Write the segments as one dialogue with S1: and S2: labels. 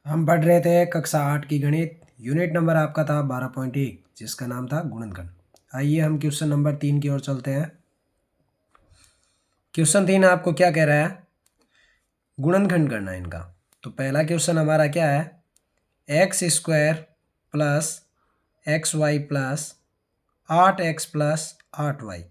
S1: हम पढ़ रहे थे कक्षा 8 की गणित। यूनिट नंबर आपका था 12.1 जिसका नाम था गुणनखंड। आइए हम क्वेश्चन नंबर 3 की ओर चलते हैं। क्वेश्चन 3 आपको क्या कह रहा है? गुणनखंड करना है इनका। तो पहला क्वेश्चन हमारा क्या है? X square plus x y plus 8x plus 8y।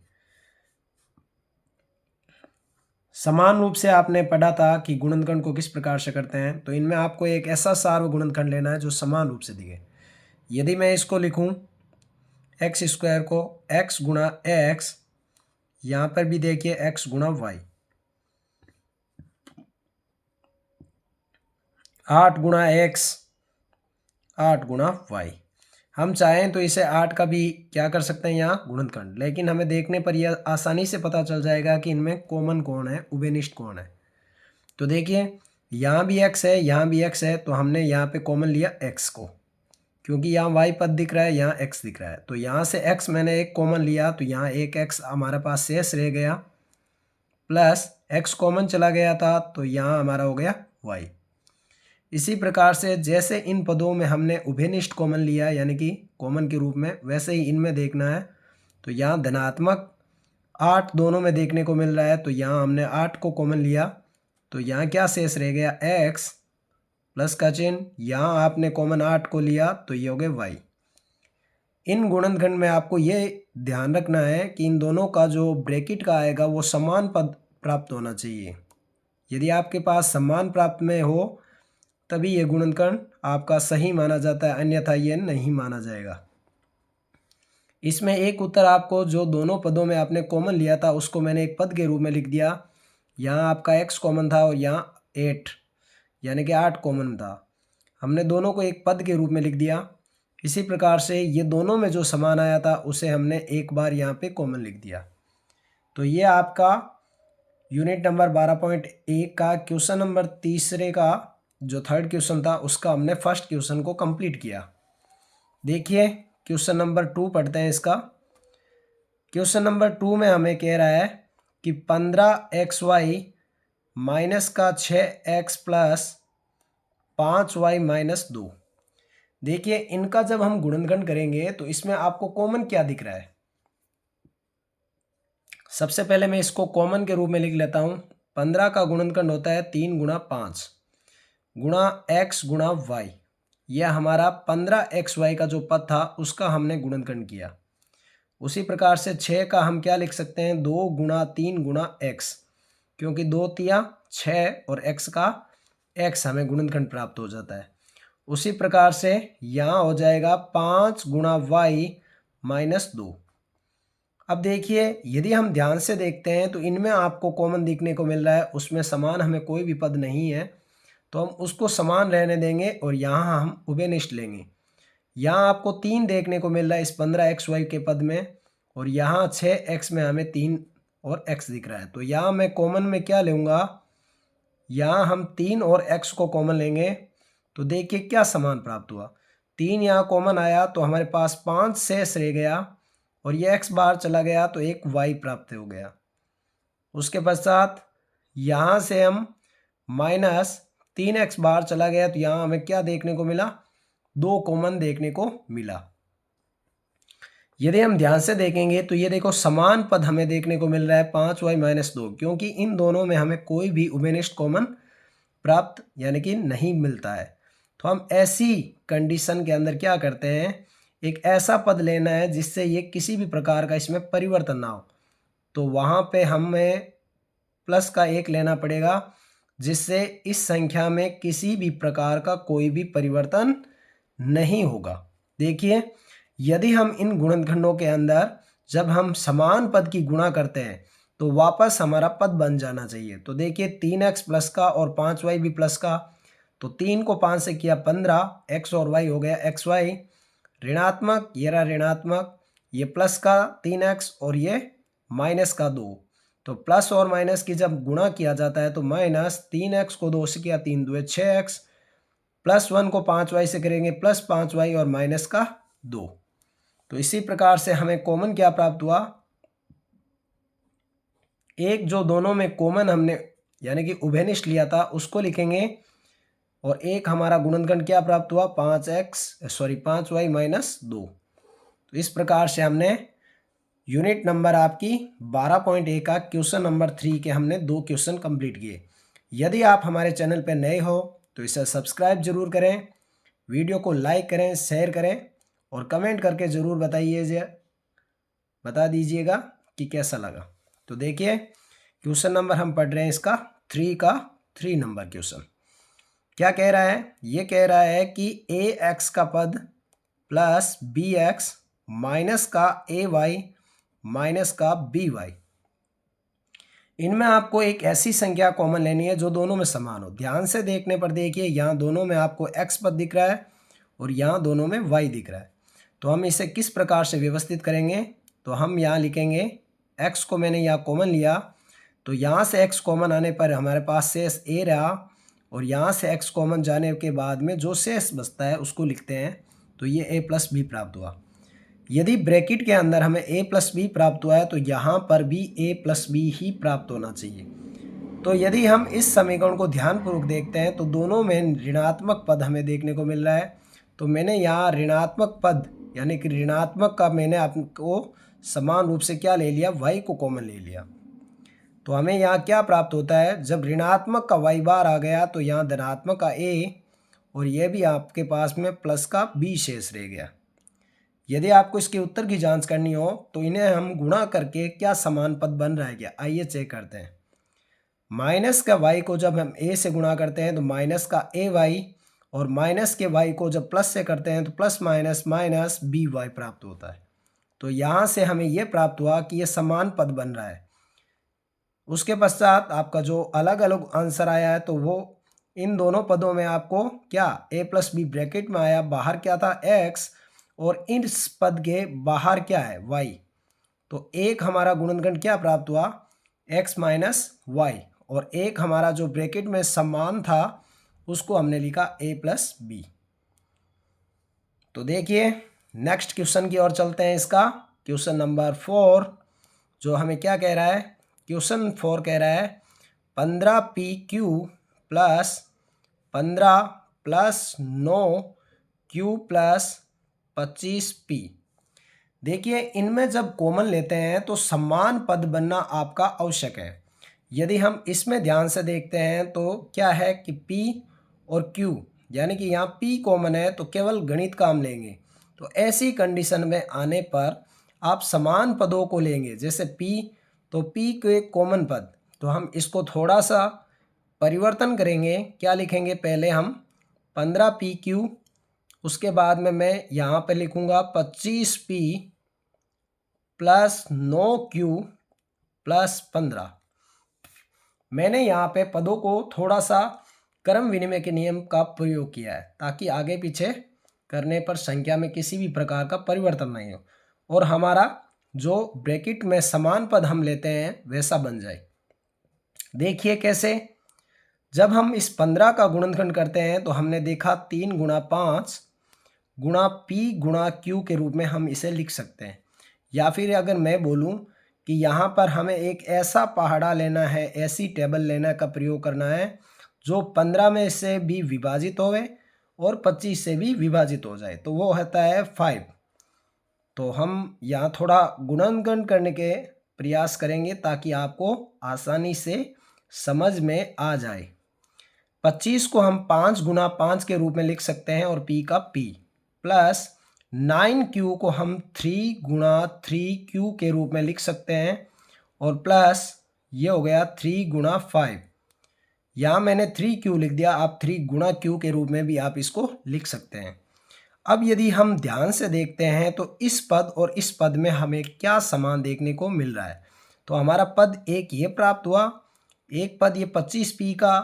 S1: समान रूप से आपने पढ़ा था कि गुणनखंड को किस प्रकार से करते हैं। तो इनमें आपको एक ऐसा सार्व गुणनखंड लेना है जो समान रूप से दिखे। यदि मैं इसको लिखूं एक्स स्क्वायर को एक्स गुणा एक्स, यहाँ पर भी देखिए एक्स गुणा वाई, 8 गुणा एक्स 8 गुणा वाई। हम चाहें तो इसे 8 का भी क्या कर सकते हैं यहाँ गुणनखंड, लेकिन हमें देखने पर यह आसानी से पता चल जाएगा कि इनमें कॉमन कौन है, उभयनिष्ठ कौन है। तो देखिए यहाँ भी एक्स है, यहाँ भी एक्स है, तो हमने यहाँ पे कॉमन लिया एक्स को, क्योंकि यहाँ वाई पद दिख रहा है, यहाँ एक्स दिख रहा है। तो यहाँ से एक्स मैंने एक कॉमन लिया, तो यहाँ एक एक्स हमारे पास शेष रह गया, प्लस एक्स कॉमन चला गया था, तो यहाँ हमारा हो गया वाई। इसी प्रकार से जैसे इन पदों में हमने उभयनिष्ठ कॉमन लिया यानी कि कॉमन के रूप में, वैसे ही इनमें देखना है। तो यहाँ धनात्मक 8 दोनों में देखने को मिल रहा है, तो यहाँ हमने 8 को कॉमन लिया, तो यहाँ क्या शेष रह गया एक्स प्लस का चिन्ह, यहाँ आपने कॉमन 8 को लिया, तो ये हो गया वाई। इन गुणनखंड में आपको ये ध्यान रखना है कि इन दोनों का जो ब्रैकेट का आएगा वो समान पद प्राप्त होना चाहिए। यदि आपके पास समान प्राप्त में हो तभी ये गुणनखंड आपका सही माना जाता है, अन्यथा ये नहीं माना जाएगा। इसमें एक उत्तर आपको जो दोनों पदों में आपने कॉमन लिया था उसको मैंने एक पद के रूप में लिख दिया। यहाँ आपका x कॉमन था और यहाँ 8 यानी कि 8 कॉमन था, हमने दोनों को एक पद के रूप में लिख दिया। इसी प्रकार से ये दोनों में जो समान आया था उसे हमने एक बार यहाँ पे कॉमन लिख दिया। तो ये आपका यूनिट नंबर 12.1 का क्वेश्चन नंबर तीसरे का जो थर्ड क्वेश्चन था उसका हमने फर्स्ट क्वेश्चन को कंप्लीट किया। देखिए क्वेश्चन नंबर 2 पढ़ते हैं इसका। क्वेश्चन नंबर 2 में हमें कह रहा है कि 15xy माइनस का 6x प्लस 5y माइनस 2। देखिए इनका जब हम गुणनखंड करेंगे तो इसमें आपको कॉमन क्या दिख रहा है? सबसे पहले मैं इसको कॉमन के रूप में लिख लेता हूँ। 15 का गुणनखंड होता है 3 गुणा 5 गुणा x गुणा y। यह हमारा 15xy का जो पद था उसका हमने गुणनखंड किया। उसी प्रकार से 6 का हम क्या लिख सकते हैं, 2 गुणा 3 गुणा x, क्योंकि 2 तिया 6 और x का x हमें गुणनखंड प्राप्त हो जाता है। उसी प्रकार से यहाँ हो जाएगा 5 गुणा y माइनस 2। अब देखिए यदि हम ध्यान से देखते हैं तो इनमें आपको कॉमन दिखने को मिल रहा है, उसमें समान हमें कोई भी पद नहीं है, तो हम उसको समान रहने देंगे और यहाँ हम उभयनिष्ठ लेंगे। यहाँ आपको 3 देखने को मिल रहा है इस 15xy के पद में, और यहाँ 6x में हमें 3 और x दिख रहा है। तो यहाँ मैं कॉमन में क्या लूँगा, यहाँ हम 3 और x को कॉमन लेंगे, तो देखिए क्या समान प्राप्त हुआ। 3 यहाँ कॉमन आया तो हमारे पास 5 शेष रह गया, और ये x बाहर चला गया तो एक y प्राप्त हो गया। उसके पश्चात यहाँ से हम माइनस 3x बाहर चला गया, तो यहाँ हमें क्या देखने को मिला, 2 कॉमन देखने को मिला। यदि हम ध्यान से देखेंगे तो ये देखो समान पद हमें देखने को मिल रहा है 5y माइनस 2, क्योंकि इन दोनों में हमें कोई भी उभयनिष्ठ कॉमन प्राप्त यानी कि नहीं मिलता है। तो हम ऐसी कंडीशन के अंदर क्या करते हैं, एक ऐसा पद लेना है जिससे ये किसी भी प्रकार का इसमें परिवर्तन ना हो। तो वहाँ पे हमें प्लस का 1 लेना पड़ेगा, जिससे इस संख्या में किसी भी प्रकार का कोई भी परिवर्तन नहीं होगा। देखिए यदि हम इन गुणनखंडों के अंदर जब हम समान पद की गुणा करते हैं तो वापस हमारा पद बन जाना चाहिए। तो देखिए 3x प्लस का और 5y भी प्लस का, तो 3 को 5 से किया 15, x और y हो गया xy, ऋणात्मक ये रहा ऋणात्मक, ये प्लस का 3x और ये माइनस का 2। तो प्लस और माइनस की जब गुणा किया जाता है तो माइनस 3x को 2 से किया 3 2 6x, प्लस 1 को 5y से करेंगे प्लस 5y और माइनस का 2। तो इसी प्रकार से हमें कॉमन क्या प्राप्त हुआ, एक जो दोनों में कॉमन हमने यानी कि उभयनिष्ठ लिया था उसको लिखेंगे और एक हमारा गुणनखंड क्या प्राप्त हुआ 5y माइनस 2। तो इस प्रकार से हमने यूनिट नंबर आपकी 12.1 का क्वेश्चन नंबर 3 के हमने 2 क्वेश्चन कंप्लीट किए। यदि आप हमारे चैनल पर नए हो तो इसे सब्सक्राइब जरूर करें, वीडियो को लाइक करें, शेयर करें और कमेंट करके ज़रूर बता दीजिएगा कि कैसा लगा। तो देखिए क्वेश्चन नंबर हम पढ़ रहे हैं इसका 3 नंबर क्वेश्चन। क्या कह रहा है? ये कह रहा है कि ax का पद प्लस bx माइनस का ay माइनस का by, इनमें आपको एक ऐसी संख्या कॉमन लेनी है जो दोनों में समान हो। ध्यान से देखने पर देखिए यहाँ दोनों में आपको x पद दिख रहा है और यहाँ दोनों में y दिख रहा है। तो हम इसे किस प्रकार से व्यवस्थित करेंगे? तो हम यहाँ लिखेंगे x को मैंने यहाँ कॉमन लिया, तो यहाँ से x कॉमन आने पर हमारे पास शेष a रहा और यहाँ से x कॉमन जाने के बाद में जो शेष बचता है उसको लिखते हैं। तो ये a प्लस बी प्राप्त हुआ। यदि ब्रैकेट के अंदर हमें a प्लस बी प्राप्त हुआ है तो यहाँ पर भी a प्लस बी ही प्राप्त होना चाहिए। तो यदि हम इस समीकरण को ध्यानपूर्वक देखते हैं तो दोनों में ऋणात्मक पद हमें देखने को मिल रहा है। तो मैंने यहाँ ऋणात्मक पद यानी कि ऋणात्मक का मैंने आपको समान रूप से क्या ले लिया, y को कॉमन ले लिया। तो हमें यहाँ क्या प्राप्त होता है, जब ऋणात्मक का y बार आ गया तो यहाँ धनात्मक का a और ये भी आपके पास में प्लस का b शेष रह गया। यदि आपको इसके उत्तर की जांच करनी हो तो इन्हें हम गुणा करके क्या समान पद बन रहा है क्या, आइए चेक करते हैं। माइनस का y को जब हम a से गुणा करते हैं तो माइनस का ay और माइनस के y को जब प्लस से करते हैं तो प्लस माइनस माइनस by प्राप्त होता है। तो यहाँ से हमें यह प्राप्त हुआ कि यह समान पद बन रहा है। उसके पश्चात आपका जो अलग अलग आंसर आया है तो वो इन दोनों पदों में आपको क्या a प्लस बी ब्रैकेट में आया, बाहर क्या था x और इस पद के बाहर क्या है y। तो एक हमारा गुणनखंड क्या प्राप्त हुआ x माइनस वाई और एक हमारा जो ब्रैकेट में समान था उसको हमने लिखा a प्लस बी। तो देखिए नेक्स्ट क्वेश्चन की ओर चलते हैं। इसका क्वेश्चन नंबर 4 जो हमें क्या कह रहा है, क्वेश्चन 4 कह रहा है 15pq plus 15 plus 9q plus 25p। देखिए इनमें जब कॉमन लेते हैं तो समान पद बनना आपका आवश्यक है। यदि हम इसमें ध्यान से देखते हैं तो क्या है कि p और q यानी कि यहाँ p कॉमन है तो केवल गणित का हम लेंगे। तो ऐसी कंडीशन में आने पर आप समान पदों को लेंगे, जैसे p तो p को एक कॉमन पद, तो हम इसको थोड़ा सा परिवर्तन करेंगे। क्या लिखेंगे, पहले हम 15pq, उसके बाद में मैं यहाँ पे लिखूँगा 25p प्लस 9q प्लस 15। मैंने यहाँ पे पदों को थोड़ा सा क्रम विनिमय के नियम का प्रयोग किया है ताकि आगे पीछे करने पर संख्या में किसी भी प्रकार का परिवर्तन नहीं हो और हमारा जो ब्रैकेट में समान पद हम लेते हैं वैसा बन जाए। देखिए कैसे, जब हम इस 15 का गुणनखंड करते हैं तो हमने देखा 3 गुणा 5 गुणा p गुणा q के रूप में हम इसे लिख सकते हैं। या फिर अगर मैं बोलूं कि यहाँ पर हमें एक ऐसा पहाड़ा लेना है, ऐसी टेबल लेना का प्रयोग करना है जो 15 में से भी विभाजित होवे और 25 से भी विभाजित हो जाए, तो वो होता है 5। तो हम यहाँ थोड़ा गुणनखंड करने के प्रयास करेंगे ताकि आपको आसानी से समझ में आ जाए। 25 को हम 5 गुणा 5 के रूप में लिख सकते हैं और p का p प्लस 9q को हम 3 गुणा 3q के रूप में लिख सकते हैं और प्लस ये हो गया 3 गुणा 5। यहाँ मैंने 3q लिख दिया, आप 3 गुणा q के रूप में भी आप इसको लिख सकते हैं। अब यदि हम ध्यान से देखते हैं तो इस पद और इस पद में हमें क्या समान देखने को मिल रहा है। तो हमारा पद एक ये प्राप्त हुआ, एक पद ये 25p का,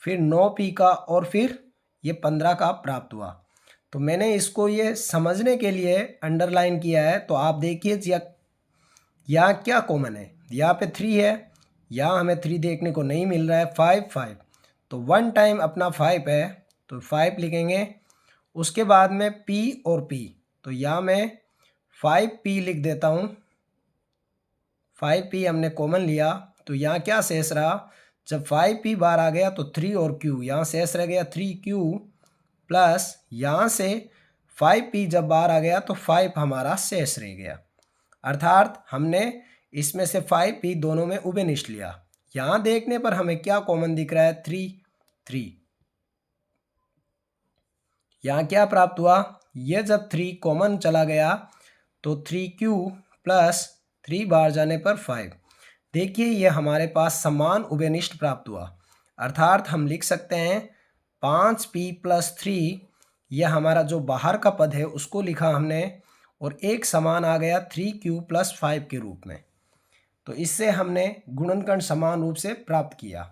S1: फिर 9p का और फिर ये 15 का प्राप्त हुआ। तो मैंने इसको ये समझने के लिए अंडरलाइन किया है। तो आप देखिए यहाँ क्या कॉमन है, यहाँ पे 3 है, यहाँ हमें 3 देखने को नहीं मिल रहा है। 5 तो 1 टाइम अपना 5 है तो 5 लिखेंगे। उसके बाद में p और p, तो यहाँ मैं 5p लिख देता हूँ। 5p हमने कॉमन लिया तो यहाँ क्या शेष रहा, जब 5p बार आ गया तो 3 और q, यहाँ शेष रह गया 3q प्लस यहाँ से 5p जब बार आ गया तो 5 हमारा शेष रह गया, अर्थात हमने इसमें से 5p दोनों में उभयनिष्ठ लिया। यहाँ देखने पर हमें क्या कॉमन दिख रहा है, 3। यहाँ क्या प्राप्त हुआ, ये जब 3 कॉमन चला गया तो 3q प्लस 3 बार जाने पर 5। देखिए ये हमारे पास समान उभयनिष्ठ प्राप्त हुआ, अर्थात हम लिख सकते हैं 5p प्लस 3, यह हमारा जो बाहर का पद है उसको लिखा हमने, और एक समान आ गया 3q प्लस 5 के रूप में। तो इससे हमने गुणनखंड समान रूप से प्राप्त किया।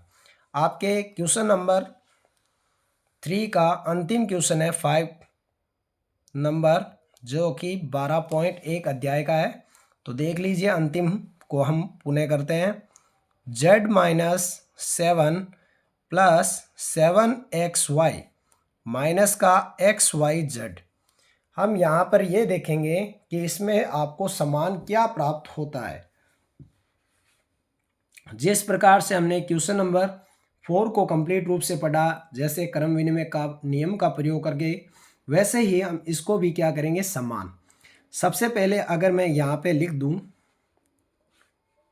S1: आपके क्वेश्चन नंबर 3 का अंतिम क्वेश्चन है 5 नंबर, जो कि 12.1 अध्याय का है। तो देख लीजिए, अंतिम को हम पुनः करते हैं। z minus 7 plus 7xy minus का xyz। हम यहाँ पर ये देखेंगे कि इसमें आपको समान क्या प्राप्त होता है। जिस प्रकार से हमने क्वेश्चन नंबर 4 को कंप्लीट रूप से पढ़ा, जैसे क्रम विनिमय का नियम का प्रयोग करके, वैसे ही हम इसको भी क्या करेंगे, समान। सबसे पहले अगर मैं यहाँ पे लिख दूं,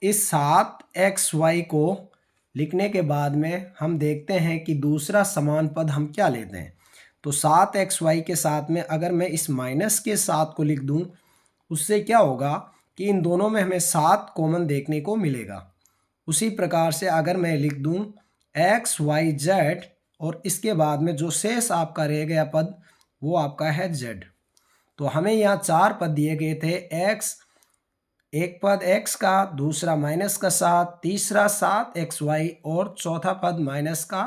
S1: इस 7xy को लिखने के बाद में हम देखते हैं कि दूसरा समान पद हम क्या लेते हैं। तो 7xy के साथ में अगर मैं इस माइनस के 7 को लिख दूं, उससे क्या होगा कि इन दोनों में हमें 7 कॉमन देखने को मिलेगा। उसी प्रकार से अगर मैं लिख दूं xyz, और इसके बाद में जो शेष आपका रह गया पद वो आपका है z। तो हमें यहाँ 4 पद दिए गए थे, x, एक पद x का, दूसरा माइनस का 7, तीसरा 7xy और चौथा पद माइनस का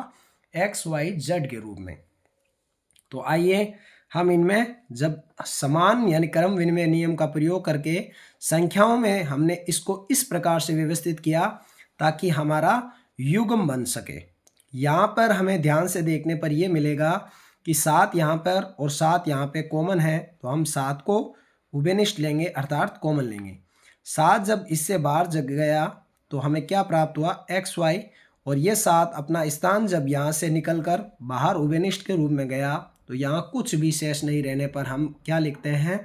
S1: xyz के रूप में। तो आइए हम इनमें जब समान यानी क्रम विनिमय नियम का प्रयोग करके संख्याओं में हमने इसको इस प्रकार से व्यवस्थित किया ताकि हमारा युग्म बन सके। यहाँ पर हमें ध्यान से देखने पर यह मिलेगा कि 7 यहाँ पर और 7 यहाँ पे कॉमन है, तो हम 7 को उभयनिष्ठ लेंगे अर्थात कॉमन लेंगे। 7 जब इससे बाहर जग गया तो हमें क्या प्राप्त हुआ, xy, और ये 7 अपना स्थान जब यहाँ से निकलकर बाहर उभयनिष्ठ के रूप में गया तो यहाँ कुछ भी शेष नहीं रहने पर हम क्या लिखते हैं,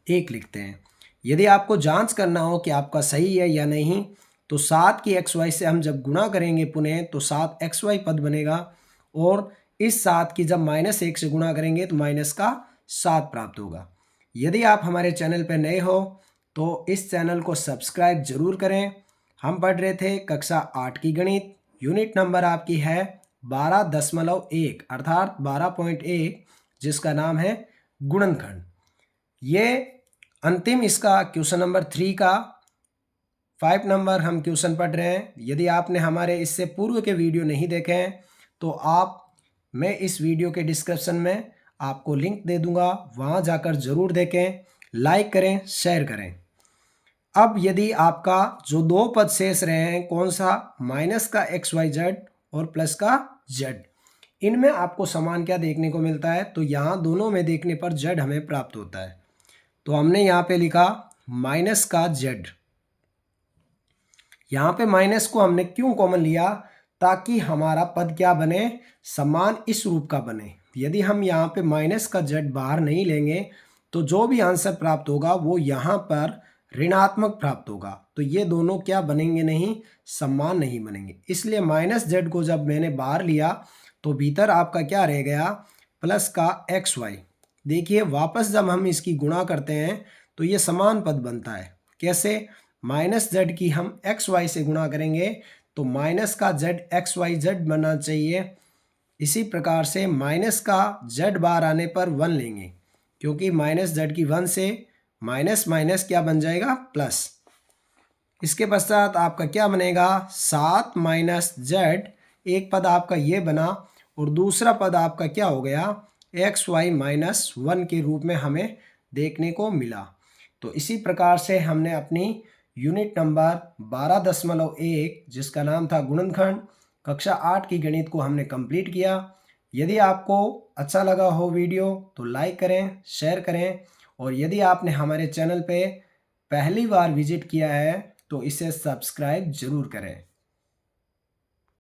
S1: 1 लिखते हैं। यदि आपको जांच करना हो कि आपका सही है या नहीं, तो 7 की xy से हम जब गुणा करेंगे पुनः तो 7xy पद बनेगा, और इस 7 की जब -1 से गुणा करेंगे तो माइनस का 7 प्राप्त होगा। यदि आप हमारे चैनल पर नए हो तो इस चैनल को सब्सक्राइब जरूर करें। हम पढ़ रहे थे कक्षा 8 की गणित, यूनिट नंबर आपकी है 12.1 अर्थात 12.1, जिसका नाम है गुणनखंड। ये अंतिम इसका क्वेश्चन नंबर 3 का 5 नंबर हम क्वेश्चन पढ़ रहे हैं। यदि आपने हमारे इससे पूर्व के वीडियो नहीं देखे हैं तो मैं इस वीडियो के डिस्क्रिप्शन में आपको लिंक दे दूंगा, वहाँ जाकर ज़रूर देखें, लाइक करें, शेयर करें। अब यदि आपका जो 2 पद शेष रहे हैं, कौन सा, माइनस का xyz और प्लस का z, इनमें आपको समान क्या देखने को मिलता है, तो यहाँ दोनों में देखने पर z हमें प्राप्त होता है। तो हमने यहाँ पे लिखा माइनस का z। यहाँ पे माइनस को हमने क्यों कॉमन लिया, ताकि हमारा पद क्या बने, समान इस रूप का बने। यदि हम यहाँ पे माइनस का z बाहर नहीं लेंगे तो जो भी आंसर प्राप्त होगा वो यहाँ पर ऋणात्मक प्राप्त होगा। तो ये दोनों क्या बनेंगे, नहीं, समान नहीं बनेंगे। इसलिए माइनस z को जब मैंने बाहर लिया तो भीतर आपका क्या रह गया, प्लस का xy। देखिए वापस जब हम इसकी गुणा करते हैं तो ये समान पद बनता है। कैसे, माइनस z की हम xy से गुणा करेंगे तो माइनस का z xyz बनना चाहिए। इसी प्रकार से माइनस का z बार आने पर 1 लेंगे, क्योंकि माइनस z की 1 से माइनस माइनस क्या बन जाएगा, प्लस। इसके पश्चात आपका क्या बनेगा, 7 माइनस z, एक पद आपका ये बना और दूसरा पद आपका क्या हो गया, xy माइनस 1 के रूप में हमें देखने को मिला। तो इसी प्रकार से हमने अपनी यूनिट नंबर 12.1 जिसका नाम था गुणनखंड, कक्षा 8 की गणित को हमने कंप्लीट किया। यदि आपको अच्छा लगा हो वीडियो तो लाइक करें, शेयर करें, और यदि आपने हमारे चैनल पे पहली बार विजिट किया है तो इसे सब्सक्राइब जरूर करें।